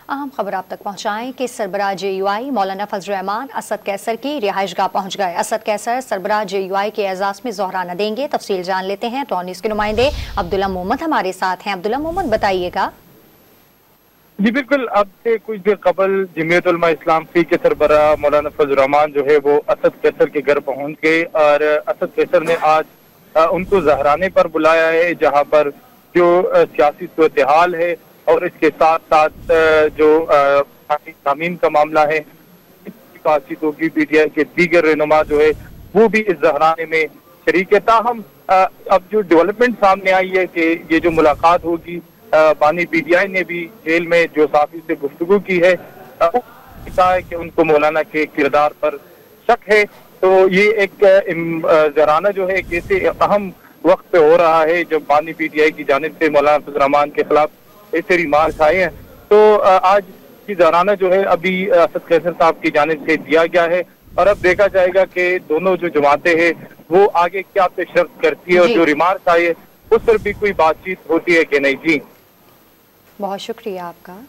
اہم خبر آپ تک پہنچائیں کہ سربراہ JUI مولانا فضل الرحمان اسد کیسر کی رہائش گاہ پہنچ گئے۔ اسد کیسر سربراہ JUI کے اعزاز میں ظہرانہ دیں گے۔ تفصیل جان لیتے ہیں، ٹونیس کے نمائندے عبداللہ محمد ہمارے ساتھ ہیں۔ عبداللہ محمد بتائیے گا۔ جی بالکل، اب سے کچھ دیر قبل جمعیت علماء اسلام فی کے سربراہ مولانا فضل الرحمان جو ہے وہ اسد کیسر کے گھر پہنچ گئے، اور اسد کیسر نے آج ان کو ظہرانے پر بلایا ہے، جہاں پر جو سیاسی صورتحال ہے اور اس کے ساتھ ساتھ جو تعمیم کا معاملہ ہے اس کی بات چیت ہوگی۔ PTI کے دیگر رہنما جو ہے وہ بھی اس ظہرانے میں شریک ہے۔ تاہم اب جو ڈیولپمنٹ سامنے آئی ہے کہ یہ جو ملاقات ہوگی، بانی PTI نے بھی جیل میں جو صحافی سے گفتگو کی ہے، کہا ہے کہ ان کو مولانا کے کردار پر شک ہے۔ تو یہ ایک ظہرانہ جو ہے ایک ایسے اہم وقت پہ ہو رہا ہے جب بانی PTI کی جانب سے مولانا فضل الرحمان کے خلاف ایسے ریمارکس آئے ہیں۔ تو آج کی ظہرانہ جو ہے ابھی اسد کیسر صاحب کی جانب سے دیا گیا ہے، اور اب دیکھا جائے گا کہ دونوں جو جماعتیں ہیں وہ آگے کیا پیشرفت کرتی ہے، اور جو ریمارکس آئے اس پر بھی کوئی بات چیت ہوتی ہے کہ نہیں۔ جی بہت شکریہ آپ کا۔